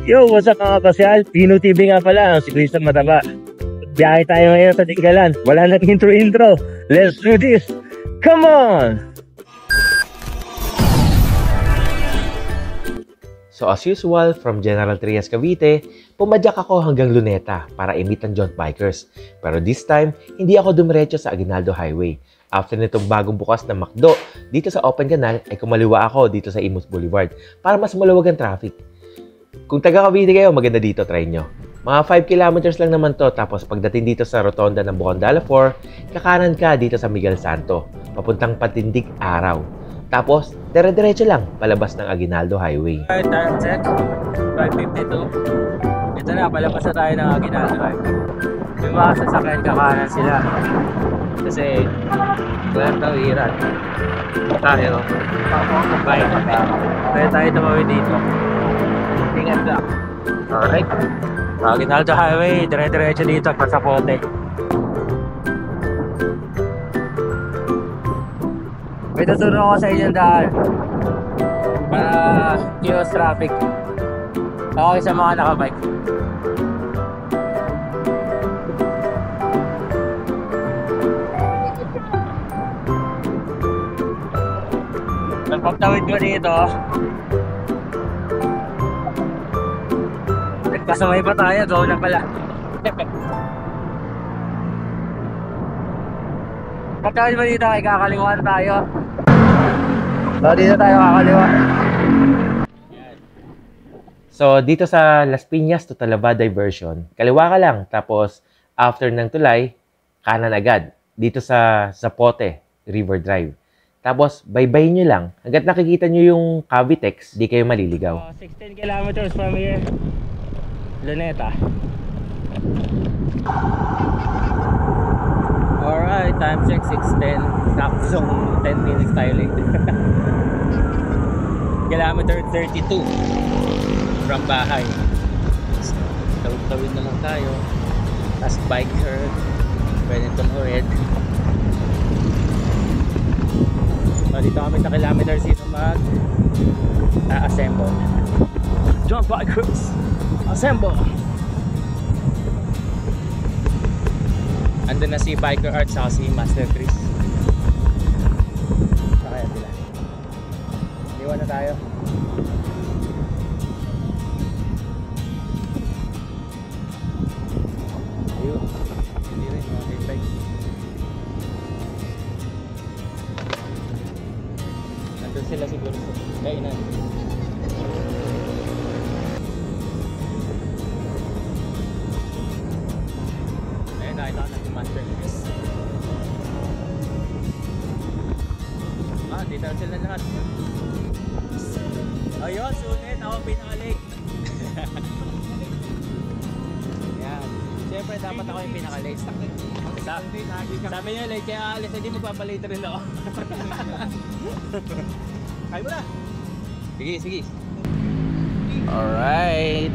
Yo, what's up mga kasyal? Pino TV nga pala, ang siklista mataba. Biyahe tayo ngayon sa Tinggalan. Wala nang intro. Let's do this! Come on! So as usual, from General Trias, Cavite, pumadyak ako hanggang Luneta para i-meet ang Jaunt Bikers. Pero this time, hindi ako dumiretso sa Aguinaldo Highway. After nitong bagong bukas na McDo, dito sa Open Canal ay kumaliwa ako dito sa Imus Boulevard para mas maluwag ang traffic. Kung taga Cavite kayo, maganda dito, try nyo. Mga 5 kilometers lang naman to, tapos pagdating dito sa rotonda ng Bukandala 4, kakanan ka dito sa Miguel Santo, papuntang Patindig Araw. Tapos, dire-diretso lang, palabas ng Aguinaldo Highway. Alright, time check, 5:52. Ito na, palabas na tayo ng Aguinaldo Highway. Yung mga sasakyan, kakanan sila. Kasi, walang tawiran. Tayo, bike na tayo. Kaya tayo tumawid dito. Ingat lang. Alright. Aguinaldo Highway, dire-diretso dito, pasapote. May tuturo ako sa inyong daan para iwas traffic. Okay sa mga nakabike. Pagtawid mo dito, nagkasamay pa tayo, go na pala. Pagtawid mo dito, ay kakaliwan tayo. So dito tayo kakaliwa. So dito sa Las Piñas to Talaba diversion, kaliwa ka lang, tapos after ng tulay, kanan agad. Dito sa Zapote River Drive. Tapos, bye-bye nyo lang. Hanggat nakikita nyo yung Cavitex, di kayo maliligaw. 16 kilometers from here, Luneta. Alright, time check 6:10. Saktong 10 minutes tayo late. Kilometer 32 from bahay. Tawid na lang tayo. Tapos biker, pwede tumawid. So, dito kami sa kilometers dito mag-assemble. Jaunt Bikers, assemble! Andun na si Biker Art sa si Master Chris. Sakaya sila. Iwan na tayo. Ayun. Hindi rin mga bike. Nandun sila siguro sa kainan. Ayun, nakita ko na si Master Chris. Dito sila lahat. Ayun, sulit. Ako pinakalig. Yan. Siyempre, dapat ako yung pinakalig. Sabi niya, late kaya alis. Hindi magpapalate rin ako. Kaya mo na. Sige, sige. Alright.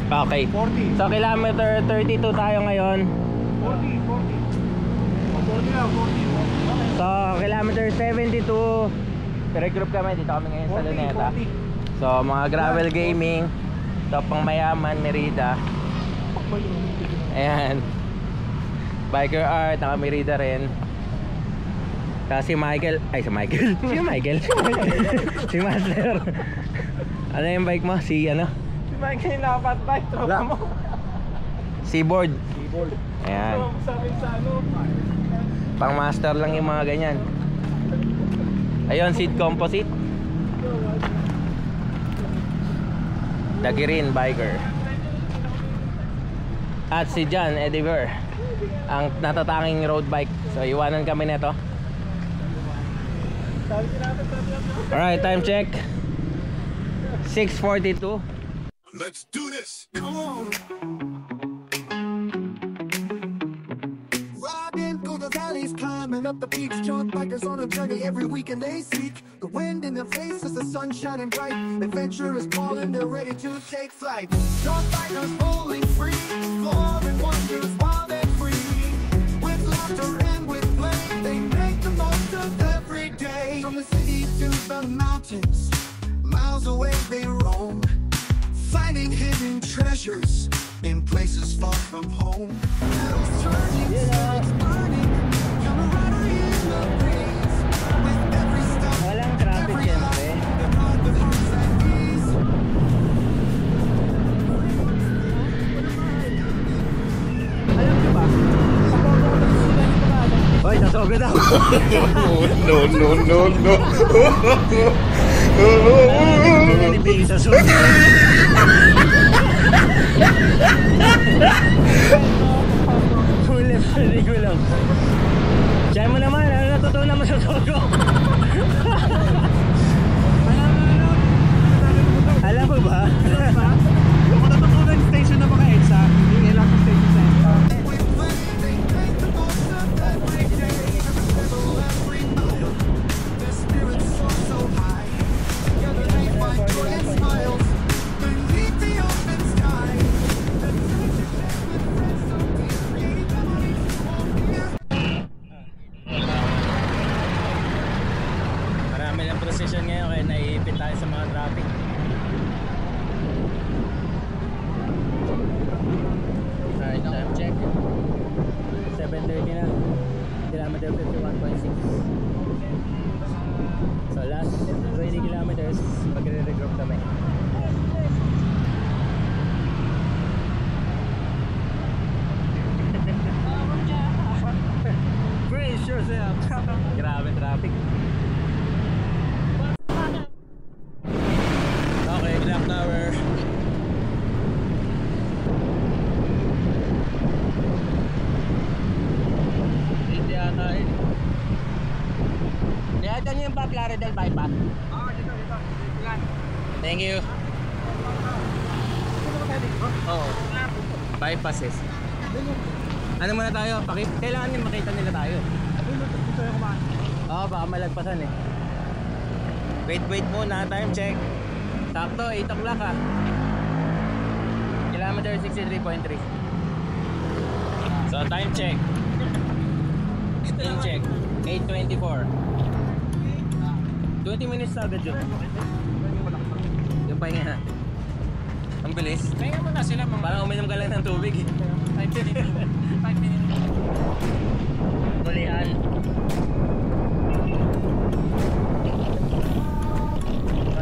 Okay. 40. So, kilometer 32 tayo ngayon. 40 na, 40. So, kilometer 72. Regroup kami. Dito kami ngayon sa Luneta. So, mga gravel gaming. Ito, pang mayaman, Merida. Ayan. Biker Art, naka Merida rin. Tapos si Michael. Ay, si Michael. Si Michael. Si Master. Ano yung bike mo? Si ano? Si Michael yung nakapat bike. Tropa mo. Seaboard. Seaboard. Ayan. Sa akin sa ano. Pang master lang yung mga ganyan. Ayun, seat composite. Dagirin Biker. At si John Ediver, ang natatanging road bike. So iwanan kami nito. Alright, time check 6:42. Let's do this. Come on. Climbing up the beach, Jaunt Bikers on a journey every weekend they seek the wind in their faces, the sun shining bright. Adventure is calling, they're ready to take flight. Jaunt Bikers fully free, exploring wonders while they're free. With laughter and with play, they make the most of every day. From the city to the mountains, miles away they roll. roam, finding hidden treasures in places far from home. Petals turning, spirits burning, camaraderie in the breeze. With every step, Walang traffic every syempre. hop, the confidence and ease. Alam niyo ba? Hoy, nasogo daw. Nanibig sa sunog. Huli pa rin ko lang. Diyan mo naman, ano natutunan mo sa sogo? Alam mo ba? Yung natutunan station na mga EDSA, yung ilang station sa EDSA. With plenty, they make the most of every day. Level every mile, their spirits soar so high. Together they find joy and smiles beneath the open sky. The treasure shared with friends so deep, creating memories you won't forget. Marami ng procession ngayon kaya naiipit tayo sa mga traffic. Alright, time check. 7:30 na. Kilometer 51.6. So last 20 kilometers, magre-regroup kami. Brace yourself! Grabe traffic. Okay, clock tower. Hindi ata eh. Dito niyo yung Plaridel bypass. Dito. Yan. Thank you. Oo. Bypasses. Ano muna tayo? Kailangan nyo makita nila tayo. Dito yung kumain. Oo, baka malagpasan eh. Wait muna. Time check. Sakto, 8 o'clock ha. Kilometer 63.3. So, time check. Spin check. 8:24. 20 minutes na agad yun. Yung pahinga natin. Ang bilis. Kaya mo na sila mga Parang uminom ka lang ng tubig eh. 5 minutes. 5 minutes. Tulian.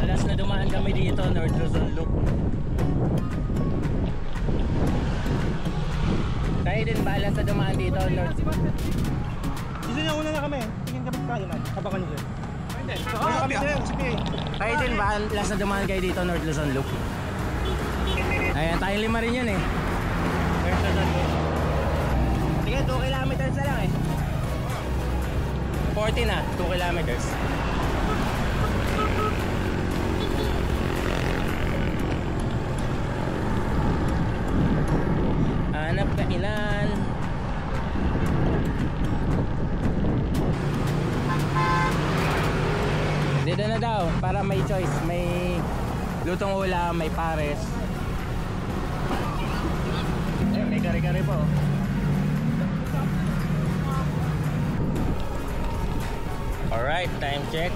Alas na dumaan kami dito, North Luzon Loop. Tayo din ba alas na dumaan dito, North? Gusto niya una na kami. Tingin kami tayo na. Habakan niyo dyan. Hindi. Kami din. Sige. Tayo din ba alas na dumaan kayo dito, North Luzon Loop? Ayan, tayong 5 rin yun eh. North Luzon Loop. Sige, 2 kilometers na lang eh. 40 na, 2 kilometers. Hanap ka ilan. Dito na daw para may choice. May lutong ulam, may pares. Eh, may kare-kare po. Alright, time check.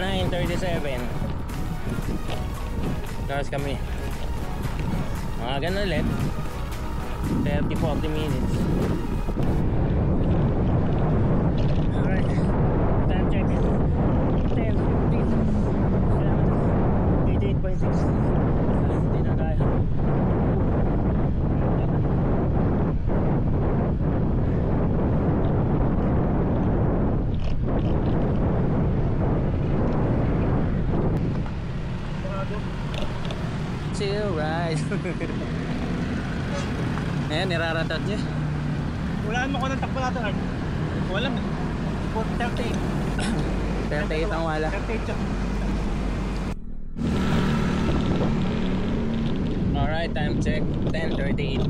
9:37. Tapos kami. Mga ganun ulit. 30-40 minutes. Alright. Time check. 10, 15, 88.6. Hindi na tayo. Chill ride. Ayan, niraratat niya. Walaan mo ko ng takbo natin, Art. Wala mo. 38. 38 ang wala. 38 siya. Alright, time check. 10:38.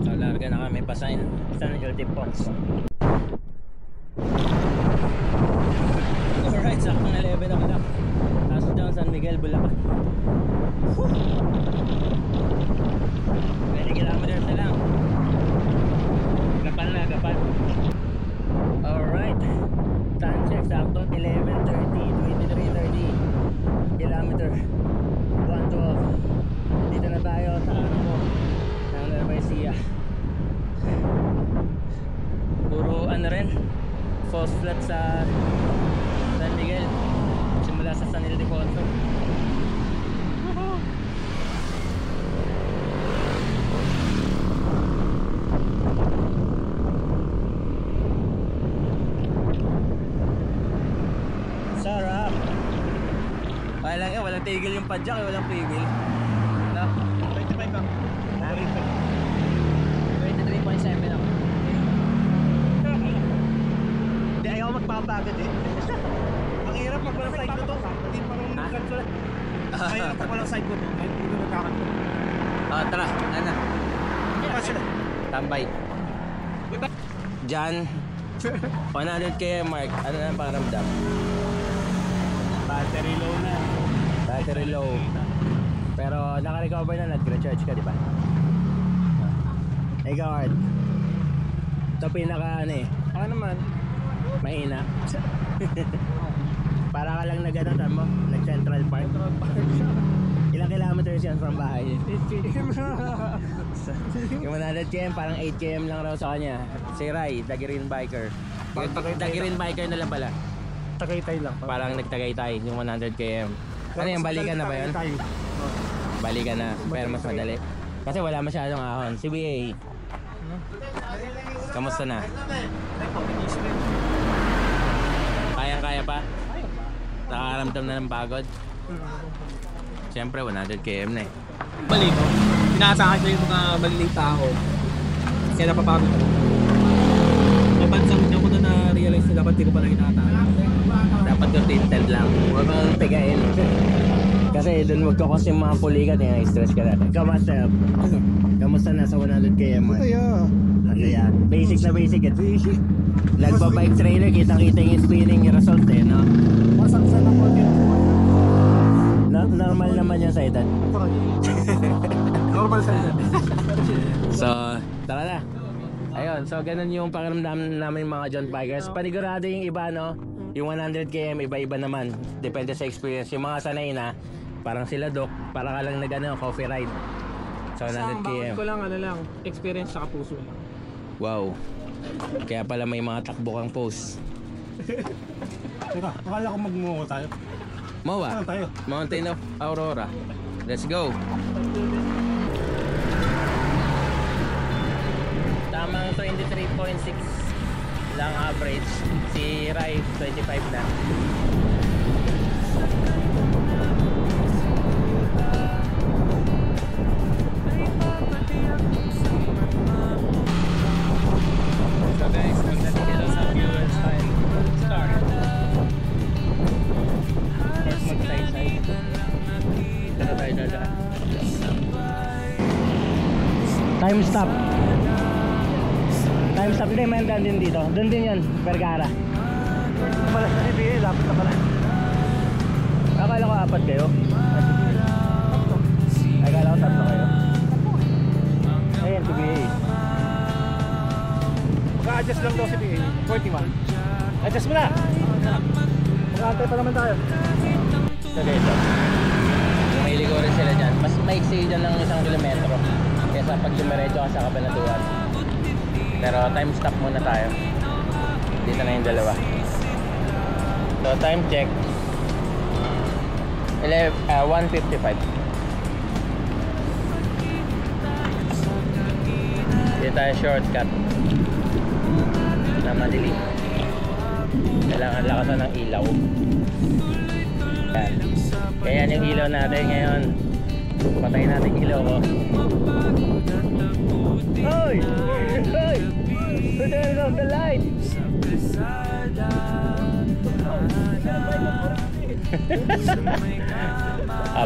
So, larga na kami pa San Jose Ponce. Alright, saktong 11 o'clock. Tapos down San Miguel, Bulacan. 20 kilometers na lang. Gapal na, gapal. Alright. Time check, sakto 11:30, 23:30. Kilometers Chapter 112. Dito na tayo sa ano mo ng Nueva Ecija. Puro ano rin, false flat sa San Miguel, simula sa San Ildefonso. Sarap. Walang yan, walang tigil yung padjak, walang pigil. No? 25 lang. 23.7 ako. Hindi, ayaw magpapagod eh. Ang hirap pag walang side ko to. Hindi pa rin nagkansulat. Ayaw pag walang side ko to. Ayaw hindi ko nagkakansulat. Tara, ano? Tambay. Diyan, 100 km mark, ano na ang pakiramdam? Battery low na. Battery low. Pero naka-recover na, nag-recharge ka, di ba? Ikaw, Art. Ito pinaka ano eh. Ako naman. Mahina. Para ka lang nag-ano, tama mo? Nag-Central Park. Ilang kilometers yan from bahay? Yung 100 km, parang 8 km lang raw sa kanya. Si Rai, Dagirin Biker. Dagirin Biker na lang pala. Tagaytay lang. Parang nagtagaytay yung 100 km. Ano yung balikan na ba yun? Balikan na, pero mas madali. Kasi wala masyadong ahon. CBA, kamusta na? Kayang-kaya pa? Nakakaramdam na ng pagod? Siyempre 100 km na eh. Balik ko. Pinasakay ko yung mga maliliit tao. Kaya napapagod ako. Nabansang niya ko na na-realize na dapat di ko pala hinatahan. Dapat yung tinted lang. Huwag mong pigain. Kasi doon magkakos yung mga pulikat eh. Stress ka natin. Kamusta? Kamusta na sa 100 km? Masaya. Basic na basic at basic. Nagpa-bike trailer, kita-kita yung spinning result eh, no? Masaksan ako din. Normal naman yan sa edad. Normal sa edad. So, tara na. Ayun, so ganun yung pakiramdam namin mga John Bikers. Panigurado yung iba, no? Yung 100 km, iba-iba naman. Depende sa experience. Yung mga sanay na, parang sila Doc, para ka lang nag-ano, coffee ride. So 100 km. ko lang, ano lang, experience sa puso lang. Wow. Kaya pala may mga takbo kang post. Teka, akala ko mag-mungo tayo. Mawa, Saan tayo? Mountain of Aurora. Let's go. Tamang 23.6 lang average. Si Rai 25 na. So guys, magdadikilo sa fuel time. Start. First mag-side-side. Dito tayo dadaan. Time stop. Time stop din, may din dito. Doon din yan, Vergara. Pala sa CBA, lapit na pala. Akala ko 4 kayo. Akala ko 3 kayo. Ayun, CBA. Mag-a-adjust lang daw CBA, 41. Adjust mo na! Mag-aantay pa naman tayo. So guys, may ligo rin sila dyan. Mas maiksi dyan ng 1 kilometro kaysa pag dumiretso ka sa Cabanatuan. Pero time stop muna tayo. Dito na yung dalawa. So time check 1:55. Dito tayo shortcut na madilim. Kailangan lakasan ng ilaw. Yan. Kaya yung ilaw natin ngayon. Patayin natin yung ilaw ko. Hoy! Hoy! Turn off the light!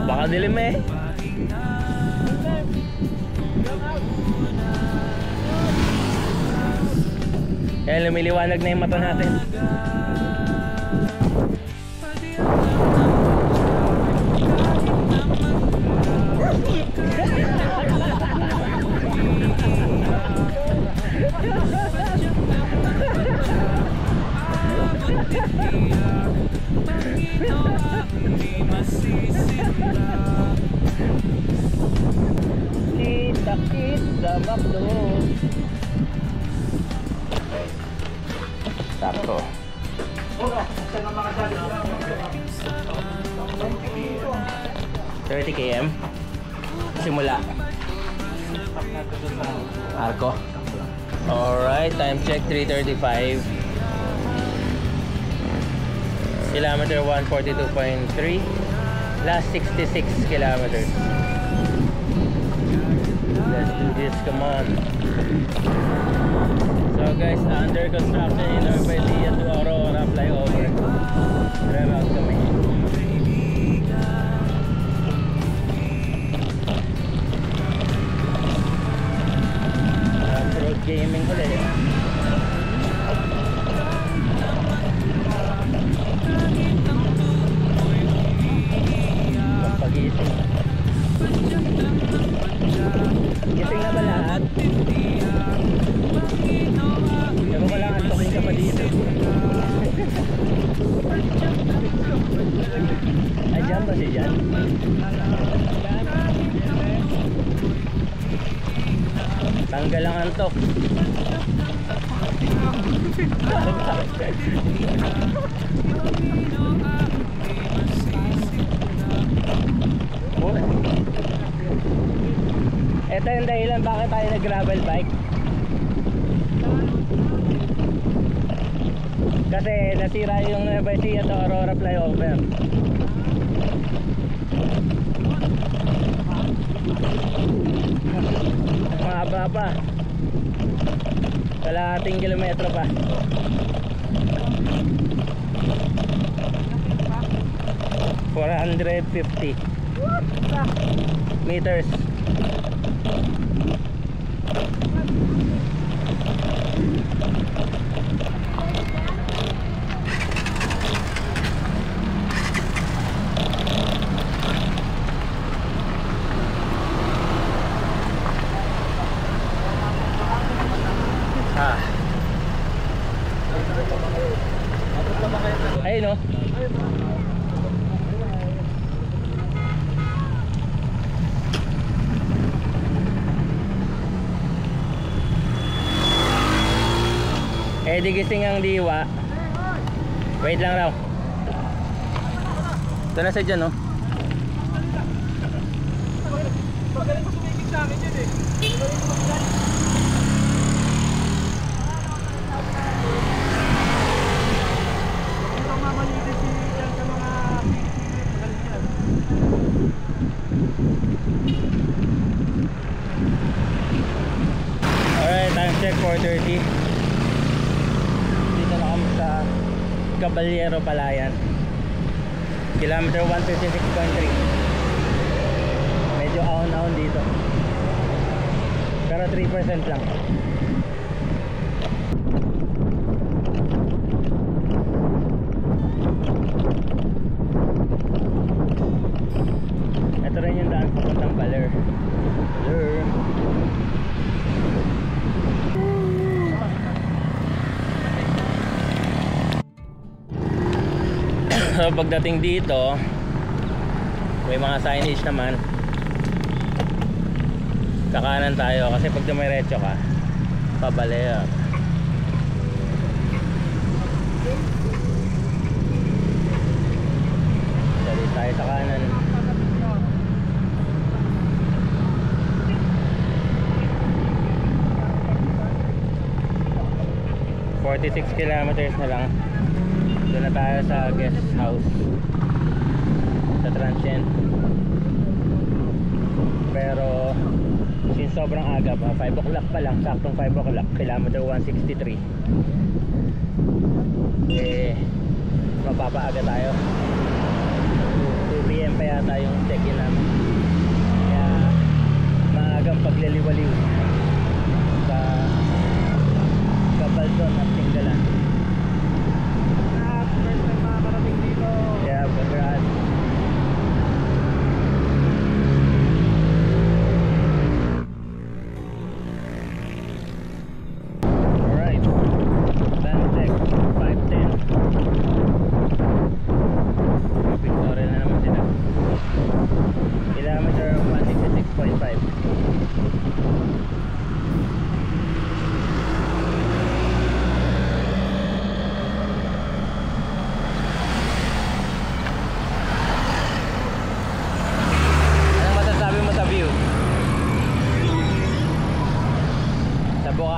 Baka dilim eh. Kaya lumiliwanag na yung mata natin. Macdo. Sakto. 30 km simula Arco. Alright, time check 3:35. Kilometer 142.3. Last 66 kilometers. Let's do this, come on. So guys, under construction in Orbelia to Aurora flyover. Reroute kami. Road gaming ulit. Pagising. Gising na ba lahat? Ewan ko lang, antokin ka pa dito. Ay, dyan ba si dyan? Tanggal ang antok. Ito yung dahilan bakit tayo nag-gravel bike. Kasi nasira yung Nueva Ecija to Aurora flyover. Mahaba pa. Kalahating kilometro pa. $450 meters. Ayun o. Eh di gising ang diwa. Wait lang raw. Ito na sa dyan, no? Alright, time check 4:30. Dito na kami sa Caballero Palayan. Kilometer 156.3. Medyo ahon-ahon dito. Pero 3% lang. Ito rin yung daan papuntang Baler. Baler. So pagdating dito, may mga signage naman. Kakanan tayo kasi pag dumiretso ka, pabalik. Dali tayo sa kanan. $46 kilometers na lang. Doon na tayo sa guest house sa Transient. Pero since sobrang aga pa, 5 o'clock pa lang, saktong 5 o'clock, kilometer 163, eh mapapaaga tayo. 2 PM pa yata yung check-in namin, kaya maagang pagliliwaliw sa Gabaldon at Tinggalan. Yeah, congrats. Alright, time check 5:10. Victoria na naman sila. Kilometer 166.5.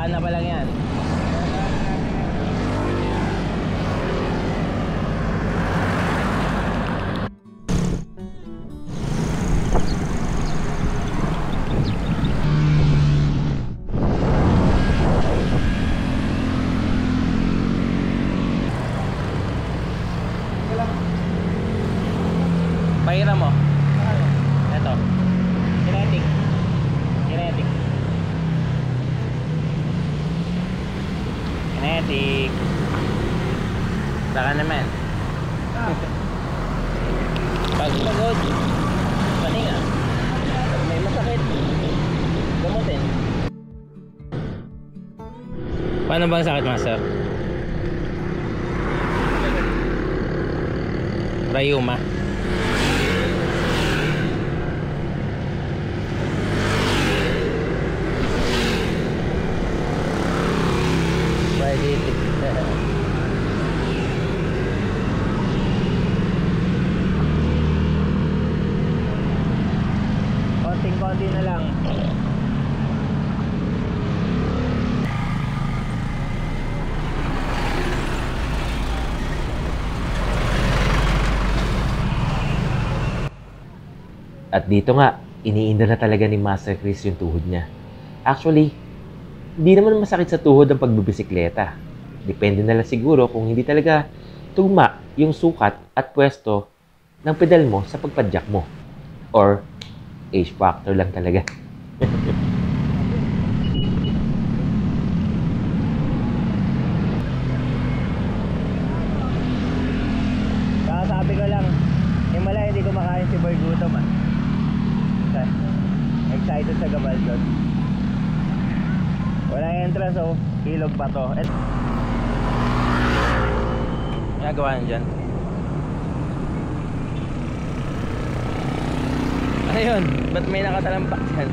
Daan na pa lang yan. Pahiram mo. Ito. Kinetic. Kinetic. Kinetic. Saka naman. Pag pagod, paninga. Pag may masakit, gamutin. Paano bang sakit, master? Rayuma. Konting-konti na lang. At dito nga, iniinda na talaga ni Master Chris yung tuhod niya. Actually, hindi naman masakit sa tuhod ang pagbibisikleta. Depende na lang siguro kung hindi talaga tugma yung sukat at pwesto ng pedal mo sa pagpadyak mo. Or age factor lang talaga. Sabi ko lang, himala hindi kumakain si Boy Gutom ah. Excited sa Gabaldon. Walang entrance oh, ilog pa to. Nagawa nyo dyan. Ano yun? Ba't may nakatalampak dyan?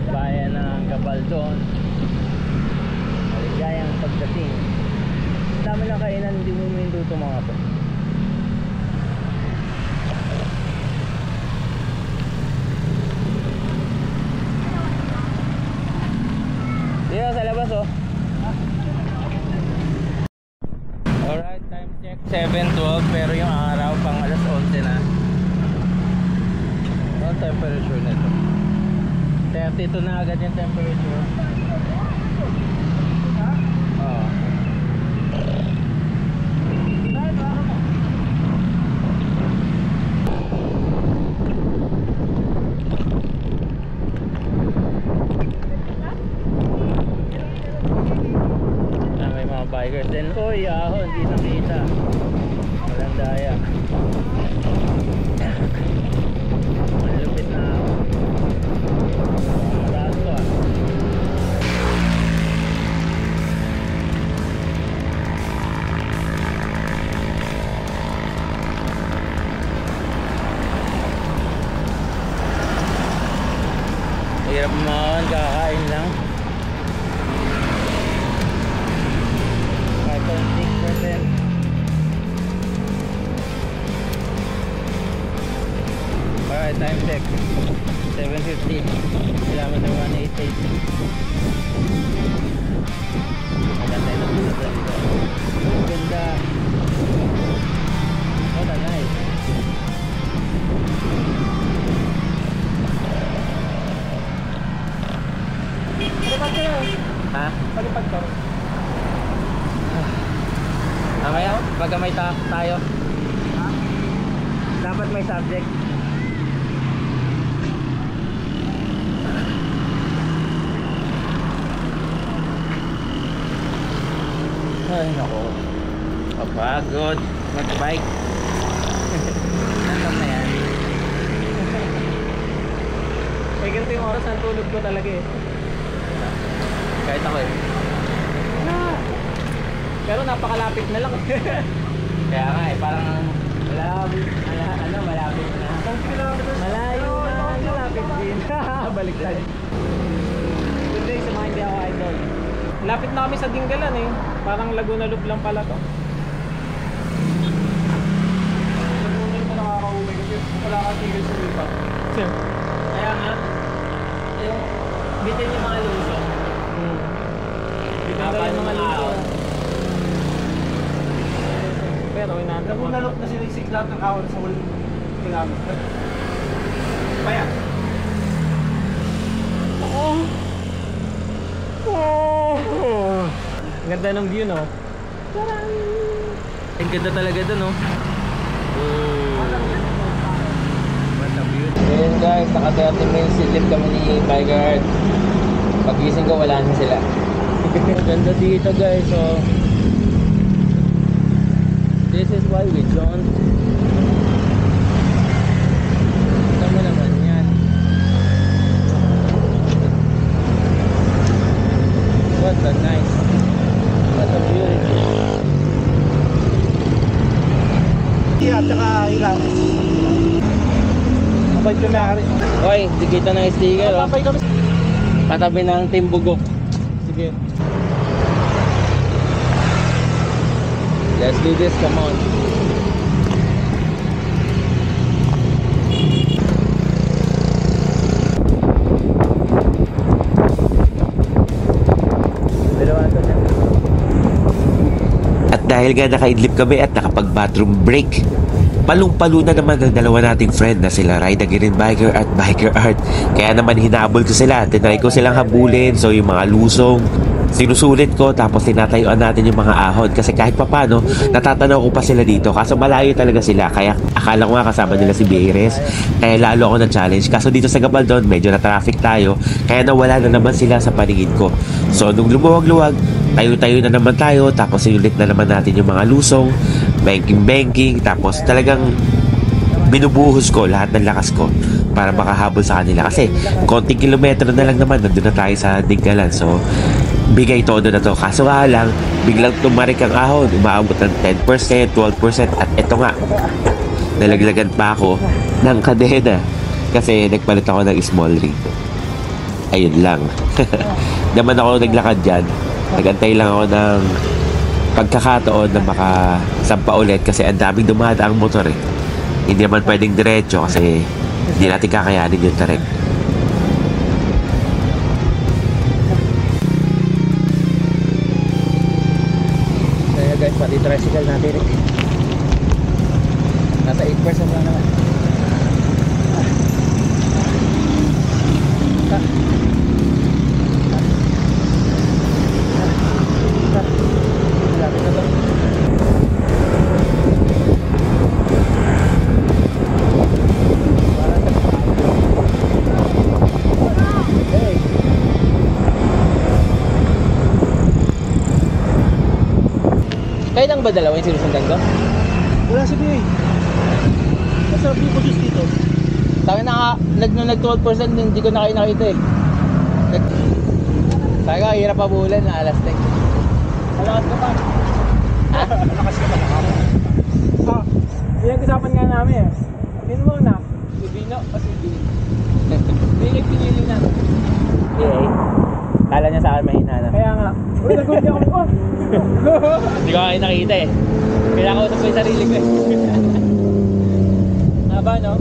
Bayan ng Gabaldon. Maligayang pagdating. Dami lang kainan, hindi mo minuto mga to. Dito sa labas oh. Alright, time check 7:12 pero yung araw pang alas 11 na. Ano temperature nito? 32 na agad yung temperature. Oo. May mga bikers din. Uy, ahon, hindi nakita. Walang daya. Malupit na ako. Mataas to ah. Hirap naman, kakain lang. 5.6%. Alright, time check 7:50. Kilometer 188. Maganda yung nagpunta dito. Ganda. Oh, nice. Ha? Palipad ka. Mamaya, pagka may tayo. Ha? Dapat may subject. Ay, nako. Kapagod. Mag-bike. Nandang na yan. Kaya ganito yung oras ng tulog ko talaga eh. Kahit ako eh. Pero napakalapit na lang. Kaya nga eh, parang malapit na. Malayo na, malapit din. Baliktad. Good day sa mga hindi ako idol. Lapit na kami sa Dingalan eh. Parang Laguna Loop lang pala to. Laguna Loop na nakaka-umay kasi wala kang tigil sa lipa. Kaya nga, yung bitin yung mga lusong. Haba yung mga ahon. Pero inaanap mo. Nalok na sila yung siglat ng ahon sa walang ginamit. Paya. Ganda ng view, no? Ang ganda talaga dun, no? What a view. Ayun guys, naka 30 minutes silip kami ni Biker. Pagising ko, wala na sila. Ganda dito guys, so this is why we don't. Ito mo naman yan. What a nice, what a beautiful. Iya, tsaka ilang. Mabait ko na rin. Hoy, di kita ng sticker, oh. Mabait kami. Patabi ng Team Bugok. Sige. Let's do this, come on. At dahil nga nakaidlip kami at nakapag-bathroom break, palong-palo na naman ang dalawa nating friend na sila Ride Again Biker at Biker Art. Kaya naman hinabol ko sila, tinry ko silang habulin, so yung mga lusong, sinusulit ko, tapos tinatayuan natin yung mga ahon kasi kahit papano natatanaw ko pa sila dito, kaso malayo talaga sila, kaya akala ko nga kasama nila si Beires, kaya lalo ako na challenge. Kaso dito sa Gabaldon medyo na traffic tayo, kaya nawala na naman sila sa paningin ko. So nung lumuwag-luwag, tayo-tayo na naman tayo, tapos sinulit na naman natin yung mga lusong, banking, tapos talagang binubuhos ko lahat ng lakas ko para makahabol sa kanila kasi konting kilometro na lang naman, nandun na tayo sa Dingalan. So bigay todo na to, kaso nga lang biglang tumarik ang ahon, umaabot ng 10%, 12%, at eto nga, nalaglagan pa ako ng kadena kasi nagpalit ako ng small rig. Ayun lang. Naman ako naglakad dyan, nagantay lang ako ng pagkakataon na makasampa ulit kasi ang daming dumadaang motor eh. Hindi naman pwedeng diretso kasi hindi natin kakayanin yung tarik. Kaya guys, pati tricycle natin eh. Nasa 8% lang naman. Kayo lang ba dalawa yung sinusundan ko? Wala si BA. Masarap yung produce dito. Sabi na nag 12% hindi ko na kayo nakita eh. Sabi ko, hirap pa bulan na alas 10. Malakas ka pa. Ha? Malakas ka pa nakaka. Yan kasapan nga namin eh. Sino mo na? Si Bino o si Bino? Bino yung pinili na. Eh, kala niya sa akin mahina na. Kaya nga. Uy, nag-ulit ako. Oh! Hindi ko kayo nakita eh. Kinakausap ko yung sarili ko eh. Haba no?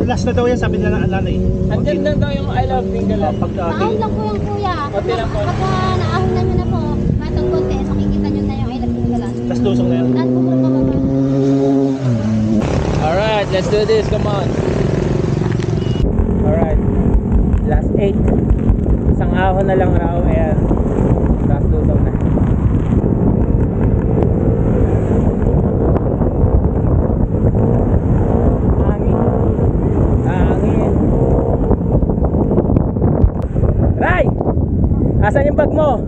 Last na daw yan, sabi nila nanay. Andyan lang daw yung I love Dingalan. Maahon lang po yung kuya. Konti lang po. Kapag naahonan nyo na po, matang konti, makikita nyo na yung ilang tinggalan. Last lusong na yan. Lahat po po pababa. Alright, let's do this. Come on. Alright. Last 8. Isang ahon na lang raw. Ayan. Last lusong na. Hangin. Ray! Asan yung bag mo?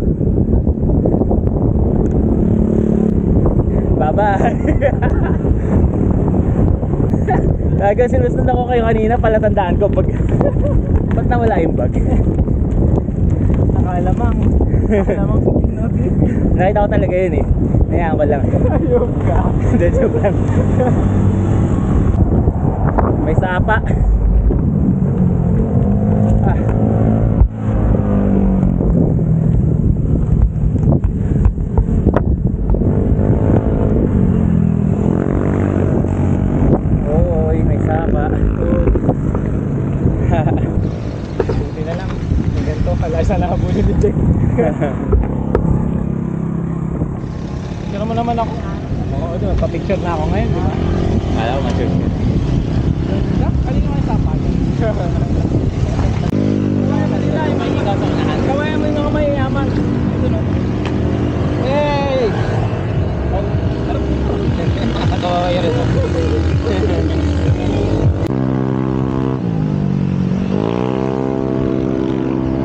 Bye-bye. Talaga sinusunod ako kayo kanina, palatandaan ko pag ba't nawala yung bag? Nakalamang. Nakalamang sa pinote. Nakita ko talaga yun eh. Hayaan ko lang. Ayok ka. Hindi, joke lang. May sapa. Ah. naman ako. Oo, doon. Pa-picture na ako ngayon, di ba? Kala ko mature ka. Kanina mo yung sapat. Kanina yung may ikaw sa unahan. Kawayan mo yung mga mayayaman. Ito no. Hey! Nakakawaya rin ako.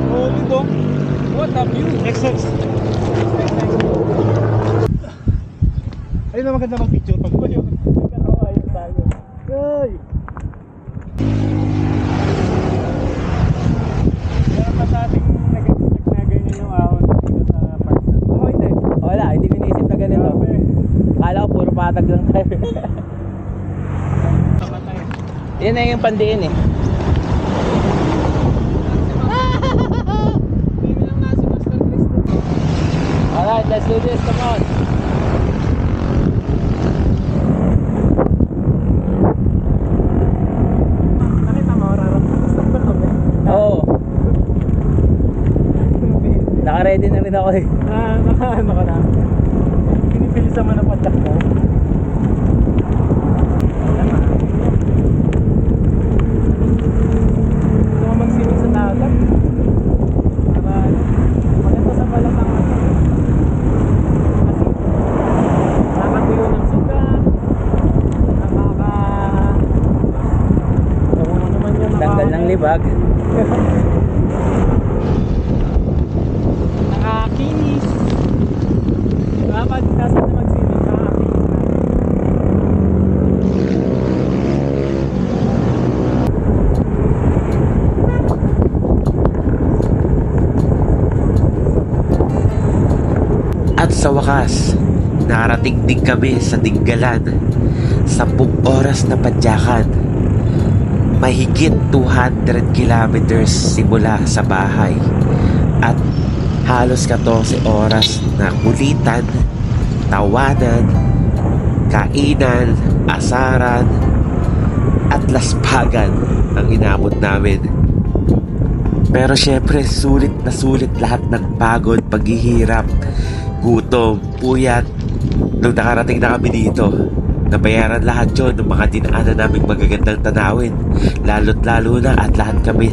Oh, dito. What a view. Next. Ayun na maganda mag-picture pag kayo. Nagkakawayan tayo. Ay! Meron pa sa ating nag-expect na ganyan yung ahon dito sa park. Oo, hindi. Wala, hindi ko naisip na ganito. Kala ko puro patag lang tayo. Yan na yung pandiin eh. Alright, let's do this, come on. Nakita mo, rarap ba kami? Oo. Naka-ready na rin ako eh. Ano ka na? Pinipilis naman ang padak mo. Gusto mo magsinig sa dagat? Para maganda sa balatang ano. Kasi nakatuyo ng suga. Ano naman yun? Tanggal ng libag. Nakakinis. Dapat kasi na magsinig, nakakinis na. At sa wakas, narating din kami sa Dingalan. 10 oras na padyakan. Mahigit 200 kilometers simula sa bahay. At halos 14 oras na kulitan, tawanan, kainan, asaran, at laspagan ang inabot namin. Pero syempre, sulit na sulit lahat ng pagod, paghihirap, gutom, puyat. Nung nakarating na kami dito, nabayaran lahat yun ng mga dinaanan naming magagandang tanawin. Lalo't lalo na at lahat kami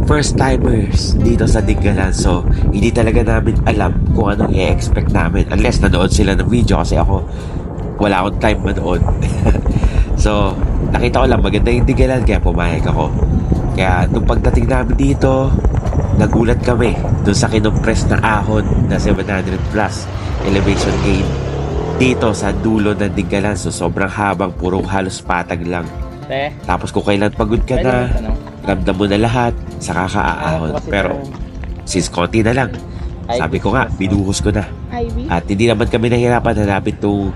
first timers dito sa Dingalan. So hindi talaga namin alam kung anong i-expect namin unless nanood sila ng video, kasi ako wala akong time manood. So nakita ko lang maganda yung Dingalan kaya pumayag ako. Kaya nung pagdating namin dito, nagulat kami dun sa kinompress na ahon na 700 plus elevation gain dito sa dulo ng Dingalan. So sobrang habang, puro halos patag lang. Tapos kung kailan pagod ka na, ramdam mo na lahat, saka ka aahon. Pero since konti na lang, sabi ko nga, binuhos ko na. At hindi naman kami nahirapan hanapin itong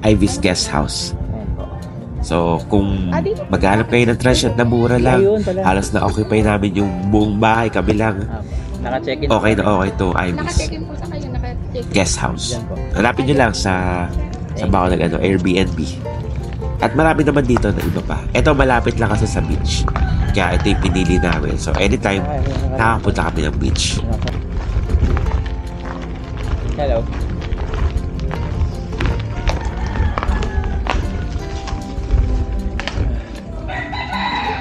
Ivy's Guest House. So kung maghanap kayo ng transient na mura lang, halos na-occupy namin yung buong bahay, kami lang. Naka-check-in. Okay na okay to Ivy's Naka-check-in po sa kayo, naka-check-in. Guest House. Hanapin nyo lang sa bako ng Airbnb. At marami naman dito na iba pa. Ito malapit lang kasi sa beach. Kaya ito yung pinili namin. So anytime, nakakapunta kami ng beach. Hello.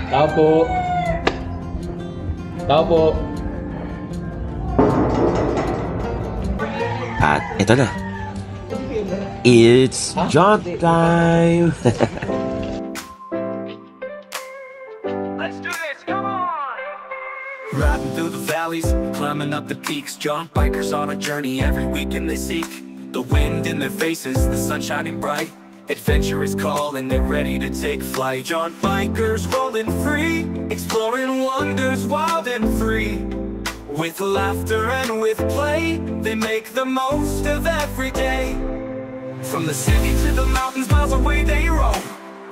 Tao po. Tao po. At ito na. It's jaunt time! Riding through the valleys, climbing up the peaks. Jaunt bikers on a journey, every weekend they seek the wind in their faces, the sun shining bright. Adventure is calling, they're ready to take flight. Jaunt bikers rolling free, exploring wonders wild and free. With laughter and with play, they make the most of every day. From the city to the mountains, miles away they roam,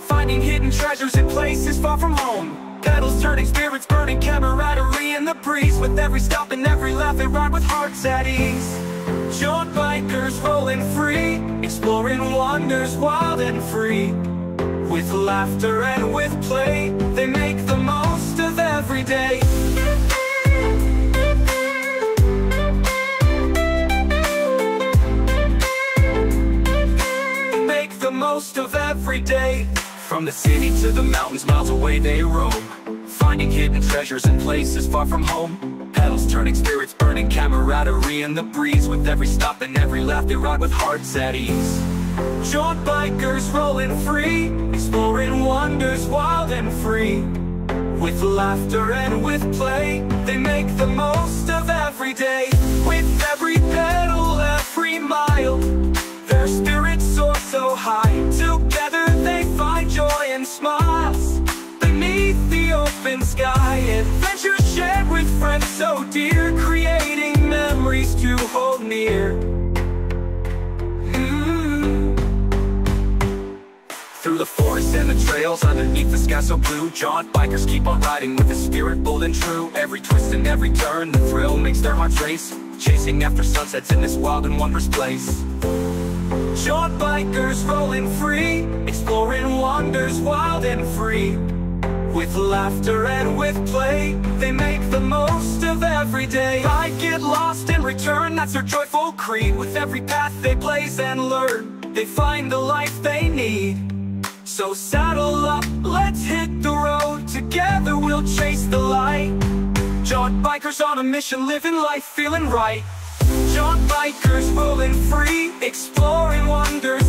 finding hidden treasures in places far from home. Pedals turning, spirits burning, camaraderie in the breeze. With every stop and every laugh, they ride with hearts at ease. Jaunt bikers rolling free, exploring wonders wild and free. With laughter and with play, they make the most of every day. most of every day. From the city to the mountains, miles away they roam, finding hidden treasures in places far from home. Pedals turning, spirits burning, camaraderie in the breeze. With every stop and every laugh they ride with hearts at ease. Jaunt bikers rolling free, exploring wonders wild and free. With laughter and with play, they make the most of every day. With every pedal, every mile, their spirits soar so high. Together they find joy and smiles beneath the open sky. Adventures shared with friends so dear, creating memories to hold near. Through the forest and the trails, underneath the sky so blue, jaunt bikers keep on riding with a spirit bold and true. Every twist and every turn, the thrill makes their hearts race, chasing after sunsets in this wild and wondrous place. Jaunt bikers rolling free, exploring wonders wild and free. With laughter and with play, they make the most of every day. I get lost and return, that's their joyful creed. With every path they blaze and learn, they find the life they need. So saddle up, let's hit the road, together we'll chase the light. Jaunt bikers on a mission, living life feeling right. Jaunt bikers rolling free, exploring wonders